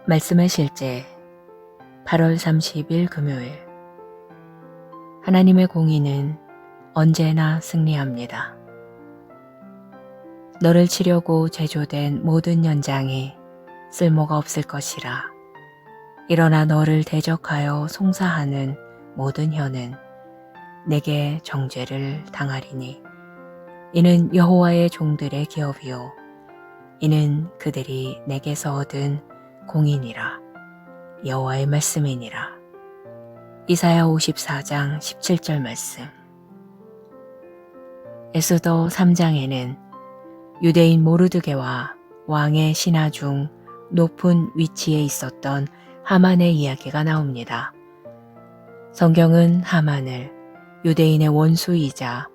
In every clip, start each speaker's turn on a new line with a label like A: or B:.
A: 말씀의 실제 8월 30일 금요일. 하나님의 공의는 언제나 승리합니다. 너를 치려고 제조된 모든 연장이 쓸모가 없을 것이라. 일어나 너를 대적하여 송사하는 모든 혀는 내게 정죄를 당하리니 이는 여호와의 종들의 기업이요 이는 그들이 내게서 얻은 공의니라. 여호와의 말씀이니라. 이사야 54장 17절 말씀. 에스더 3장에는 유대인 모르드게와 왕의 신하 중 높은 위치에 있었던 하만의 이야기가 나옵니다. 성경은 하만을 유대인의 원수이자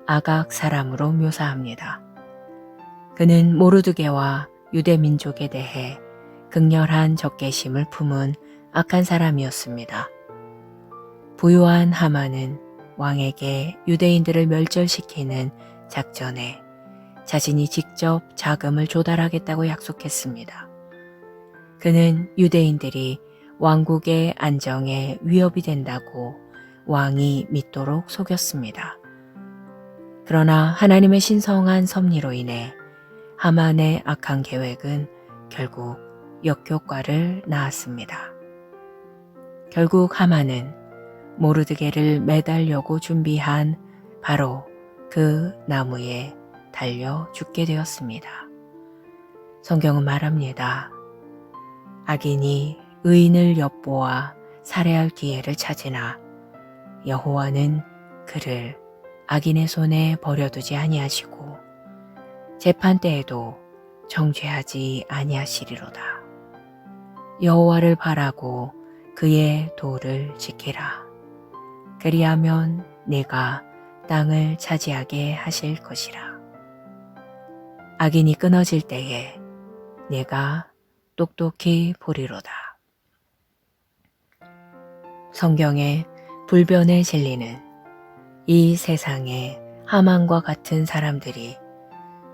A: 아각 사람으로 묘사합니다. 그는 모르드게와 유대 민족에 대해 극렬한 적개심을 품은 악한 사람이었습니다. 부유한 하만은 왕에게 유대인들을 멸절시키는 작전에 자신이 직접 자금을 조달하겠다고 약속했습니다. 그는 유대인들이 왕국의 안정에 위협이 된다고 왕이 믿도록 속였습니다. 그러나 하나님의 신성한 섭리로 인해 하만의 악한 계획은 결국 역효과를 낳았습니다. 결국 하만은 모르드게를 매달려고 준비한 바로 그 나무에 달려 죽게 되었습니다. 성경은 말합니다. 악인이 의인을 엿보아 살해할 기회를 찾으나 여호와는 그를 악인의 손에 버려두지 아니하시고 재판 때에도 정죄하지 아니하시리로다. 여호와를 바라고 그의 도를 지키라. 그리하면 내가 땅을 차지하게 하실 것이라. 악인이 끊어질 때에 내가 똑똑히 보리로다. 성경의 불변의 진리는 이 세상의 하만과 같은 사람들이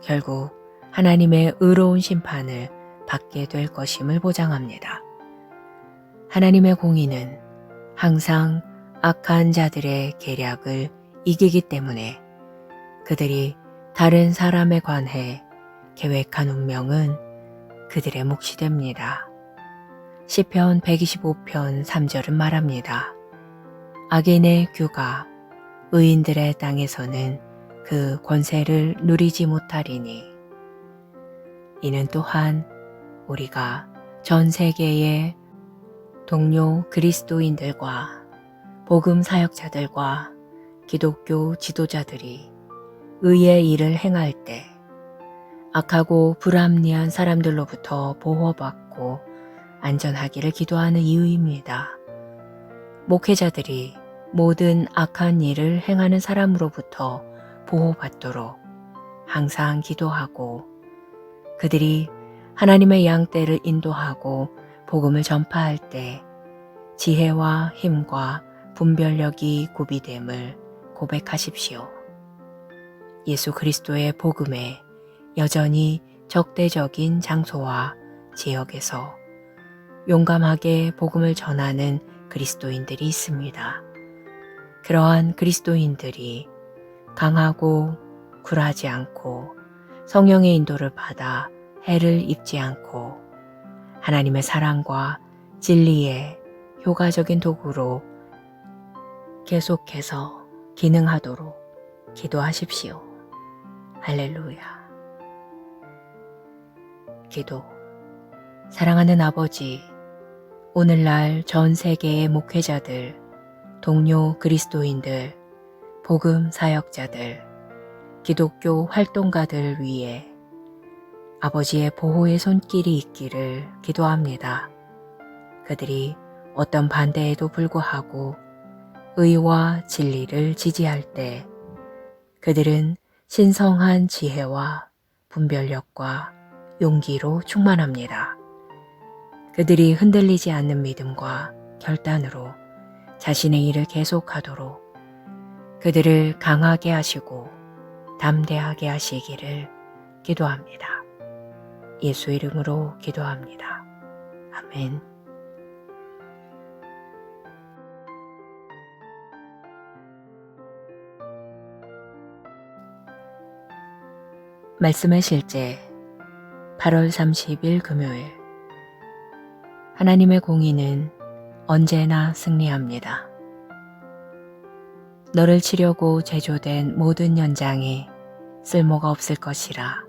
A: 결국 하나님의 의로운 심판을 받게 될 것임을 보장합니다. 하나님의 공의는 항상 악한 자들의 계략을 이기기 때문에 그들이 다른 사람에 관해 계획한 운명은 그들의 몫이 됩니다. 시편 125편 3절은 말합니다. 악인의 규가 의인들의 땅에서는 그 권세를 누리지 못하리니 이는 또한 우리가 전 세계의 동료 그리스도인들과 복음 사역자들과 기독교 지도자들이 의의 일을 행할 때 악하고 불합리한 사람들로부터 보호받고 안전하기를 기도하는 이유입니다. 목회자들이 모든 악한 일을 행하는 사람으로부터 보호받도록 항상 기도하고 그들이 하나님의 양떼를 인도하고 복음을 전파할 때 지혜와 힘과 분별력이 구비됨을 고백하십시오. 예수 그리스도의 복음에 여전히 적대적인 장소와 지역에서 용감하게 복음을 전하는 그리스도인들이 있습니다. 그러한 그리스도인들이 강하고 굴하지 않고 성령의 인도를 받아 해를 입지 않고 하나님의 사랑과 진리의 효과적인 도구로 계속해서 기능하도록 기도하십시오. 할렐루야. 기도. 사랑하는 아버지, 오늘날 전 세계의 목회자들, 동료 그리스도인들, 복음 사역자들, 기독교 활동가들 위해 아버지의 보호의 손길이 있기를 기도합니다. 그들이 어떤 반대에도 불구하고 의와 진리를 지지할 때 그들은 신성한 지혜와 분별력과 용기로 충만합니다. 그들이 흔들리지 않는 믿음과 결단으로 자신의 일을 계속하도록 그들을 강하게 하시고 담대하게 하시기를 기도합니다. 예수 이름으로 기도합니다. 아멘. 말씀의 실제 8월 30일 금요일. 하나님의 공의는 언제나 승리합니다. 너를 치려고 제조된 모든 연장이 쓸모가 없을 것이라.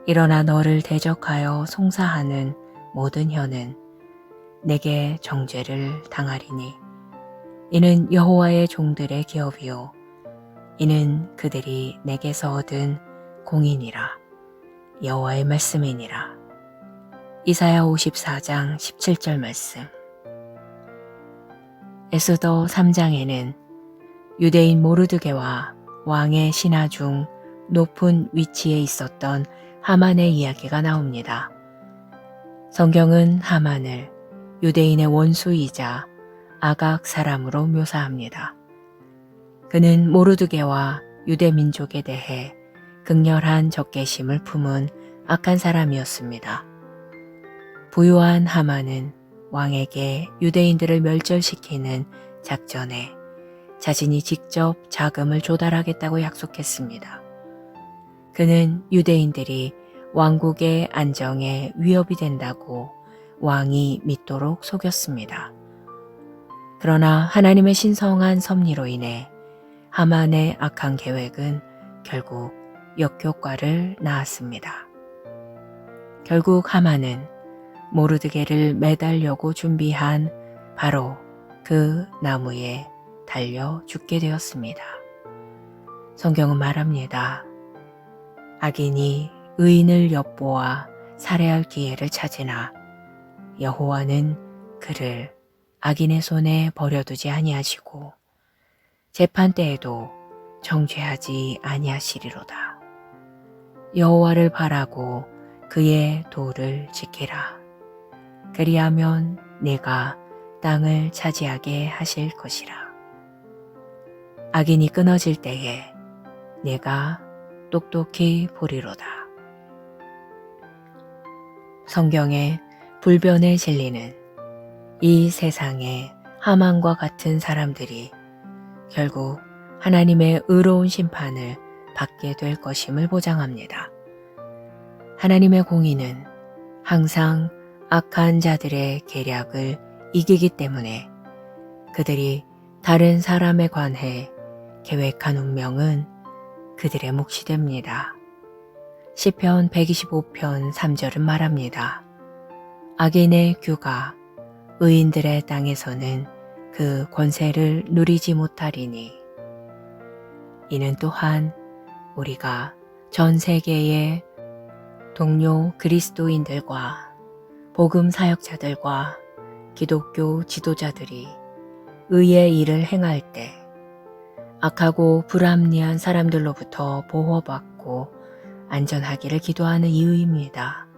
A: 일어나 너를 대적하여 송사하는 모든 혀는 내게 정죄를 당하리니. 이는 여호와의 종들의 기업이요 이는 그들이 내게서 얻은 공이니라. 여호와의 말씀이니라. 이사야 54장 17절 말씀. 에스더 3장에는 유대인 모르드게와 왕의 신하 중 높은 위치에 있었던 하만의 이야기가 나옵니다. 성경은 하만을 유대인의 원수이자 아각 사람으로 묘사합니다. 그는 모르드게와 유대 민족에 대해 극렬한 적개심을 품은 악한 사람이었습니다. 부유한 하만은 왕에게 유대인들을 멸절시키는 작전에 자신이 직접 자금을 조달하겠다고 약속했습니다. 그는 유대인들이 왕국의 안정에 위협이 된다고 왕이 믿도록 속였습니다. 그러나 하나님의 신성한 섭리로 인해 하만의 악한 계획은 결국 역효과를 낳았습니다. 결국 하만은 모르드게를 매달려고 준비한 바로 그 나무에 달려 죽게 되었습니다. 성경은 말합니다. 악인이 의인을 엿보아 살해할 기회를 찾으나 여호와는 그를 악인의 손에 버려두지 아니하시고 재판 때에도 정죄하지 아니하시리로다. 여호와를 바라고 그의 도를 지키라. 그리하면 내가 땅을 차지하게 하실 것이라. 악인이 끊어질 때에 내가 똑똑히 보리로다. 성경의 불변의 진리는 이 세상의 하만과 같은 사람들이 결국 하나님의 의로운 심판을 받게 될 것임을 보장합니다. 하나님의 공의는 항상 악한 자들의 계략을 이기기 때문에 그들이 다른 사람에 관해 계획한 운명은 그들의 몫이 됩니다. 시편 125편 3절은 말합니다. 악인의 규가 의인들의 땅에서는 그 권세를 누리지 못하리니. 이는 또한 우리가 전 세계의 동료 그리스도인들과 복음 사역자들과 기독교 지도자들이 의의 일을 행할 때 악하고 불합리한 사람들로부터 보호받고 안전하기를 기도하는 이유입니다.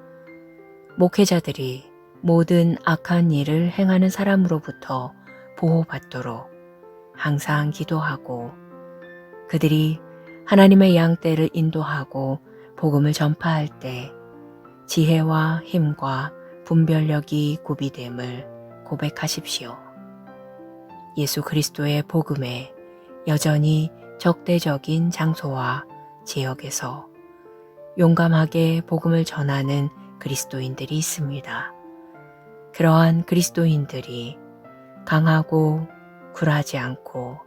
A: 목회자들이 모든 악한 일을 행하는 사람으로부터 보호받도록 항상 기도하고 그들이 하나님의 양떼를 인도하고 복음을 전파할 때 지혜와 힘과 분별력이 구비됨을 고백하십시오. 예수 그리스도의 복음에 여전히 적대적인 장소와 지역에서 용감하게 복음을 전하는 그리스도인들이 있습니다. 그러한 그리스도인들이 강하고 굴하지 않고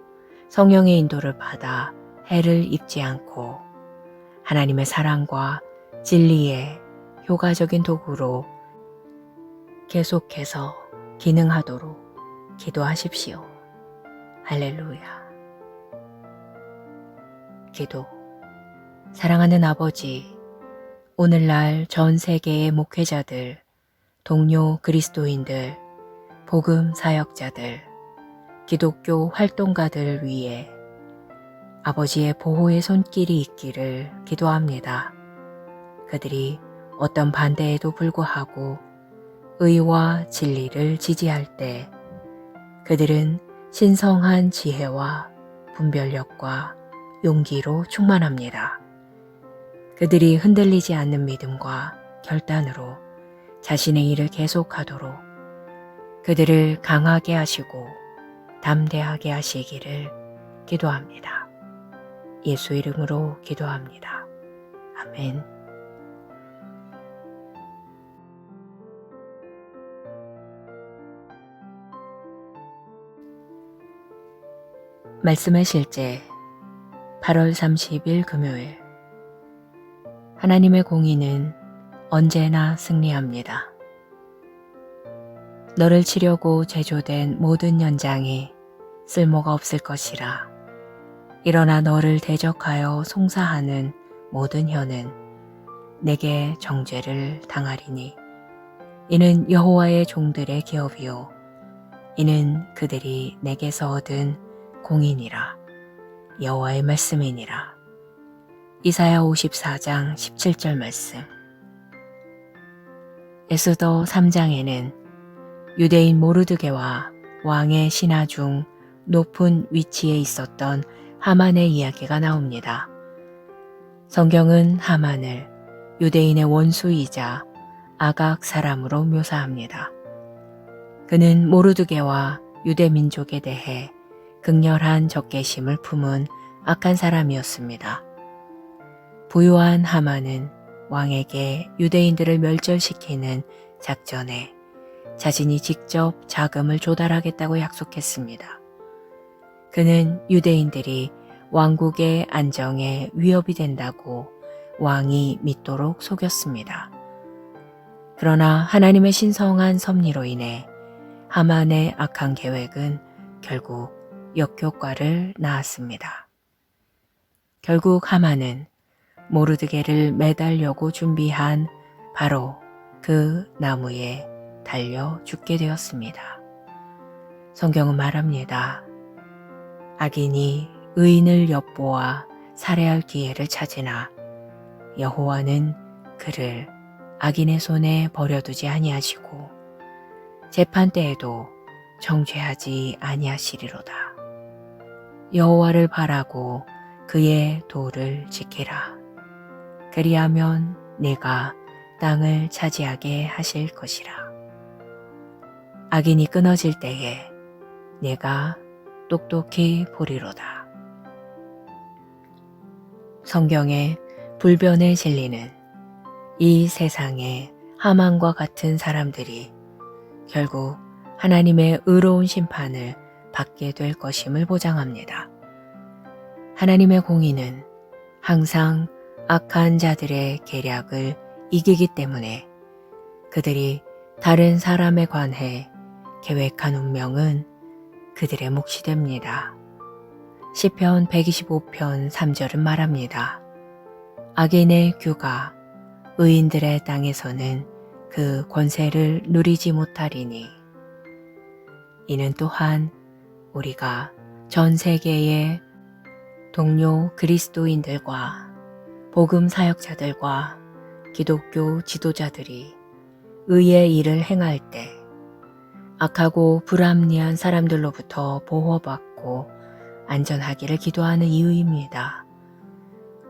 A: 성령의 인도를 받아 해를 입지 않고 하나님의 사랑과 진리의 효과적인 도구로 계속해서 기능하도록 기도하십시오. 할렐루야. 기도. 사랑하는 아버지, 오늘날 전 세계의 목회자들, 동료 그리스도인들, 복음 사역자들, 기독교 활동가들을 위해 아버지의 보호의 손길이 있기를 기도합니다. 그들이 어떤 반대에도 불구하고 의와 진리를 지지할 때 그들은 신성한 지혜와 분별력과 용기로 충만합니다. 그들이 흔들리지 않는 믿음과 결단으로 자신의 일을 계속하도록 그들을 강하게 하시고 담대하게 하시기를 기도합니다. 예수 이름으로 기도합니다. 아멘. 말씀의 실제 8월 30일 금요일. 하나님의 공의는 언제나 승리합니다. 너를 치려고 제조된 모든 연장이 쓸모가 없을 것이라. 일어나 너를 대적하여 송사하는 모든 혀는 내게 정죄를 당하리니 이는 여호와의 종들의 기업이요 이는 그들이 내게서 얻은 공이니라. 여호와의 말씀이니라. 이사야 54장 17절 말씀. 에스더 3장에는 유대인 모르드게와 왕의 신하 중 높은 위치에 있었던 하만의 이야기가 나옵니다. 성경은 하만을 유대인의 원수이자 아각 사람으로 묘사합니다. 그는 모르드게와 유대 민족에 대해 극렬한 적개심을 품은 악한 사람이었습니다. 부유한 하만은 왕에게 유대인들을 멸절시키는 작전에 자신이 직접 자금을 조달하겠다고 약속했습니다. 그는 유대인들이 왕국의 안정에 위협이 된다고 왕이 믿도록 속였습니다. 그러나 하나님의 신성한 섭리로 인해 하만의 악한 계획은 결국 역효과를 낳았습니다. 결국 하만은 모르드게를 매달려고 준비한 바로 그 나무에 달려 죽게 되었습니다. 성경은 말합니다. 악인이 의인을 엿보아 살해할 기회를 찾으나 여호와는 그를 악인의 손에 버려두지 아니하시고 재판 때에도 정죄하지 아니하시리로다. 여호와를 바라고 그의 도를 지키라. 그리하면 내가 땅을 차지하게 하실 것이라. 악인이 끊어질 때에 내가 똑똑히 보리로다. 성경의 불변의 진리는 이 세상의 하만과 같은 사람들이 결국 하나님의 의로운 심판을 받게 될 것임을 보장합니다. 하나님의 공의는 항상 악한 자들의 계략을 이기기 때문에 그들이 다른 사람에 관해 계획한 운명은 그들의 몫이 됩니다. 시편 125편 3절은 말합니다. 악인의 규가 의인들의 땅에서는 그 권세를 누리지 못하리니 이는 또한 우리가 전 세계의 동료 그리스도인들과 복음 사역자들과 기독교 지도자들이 의의 일을 행할 때 악하고 불합리한 사람들로부터 보호받고 안전하기를 기도하는 이유입니다.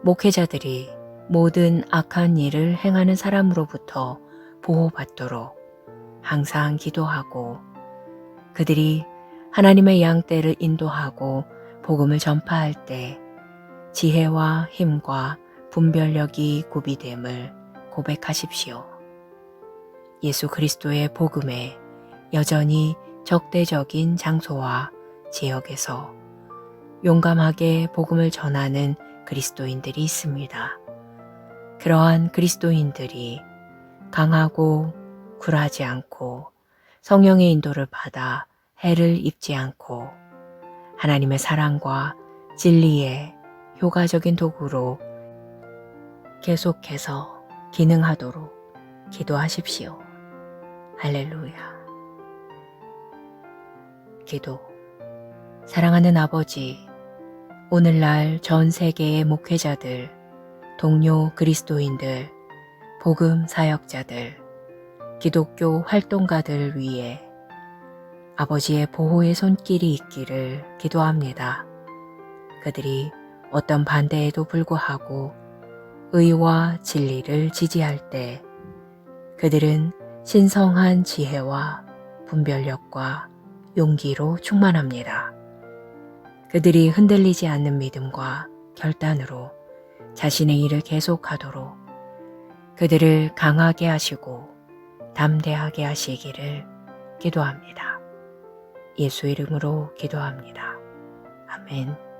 A: 목회자들이 모든 악한 일을 행하는 사람으로부터 보호받도록 항상 기도하고 그들이 하나님의 양떼를 인도하고 복음을 전파할 때 지혜와 힘과 분별력이 구비됨을 고백하십시오. 예수 그리스도의 복음에 여전히 적대적인 장소와 지역에서 용감하게 복음을 전하는 그리스도인들이 있습니다. 그러한 그리스도인들이 강하고 굴하지 않고 성령의 인도를 받아 해를 입지 않고 하나님의 사랑과 진리의 효과적인 도구로 계속해서 기능하도록 기도하십시오. 할렐루야. 기도. 사랑하는 아버지, 오늘날 전 세계의 목회자들, 동료 그리스도인들, 복음 사역자들, 기독교 활동가들을 위해 아버지의 보호의 손길이 있기를 기도합니다. 그들이 어떤 반대에도 불구하고 의와 진리를 지지할 때 그들은 신성한 지혜와 분별력과 용기로 충만합니다. 그들이 흔들리지 않는 믿음과 결단으로 자신의 일을 계속하도록 그들을 강하게 하시고 담대하게 하시기를 기도합니다. 예수 이름으로 기도합니다. 아멘.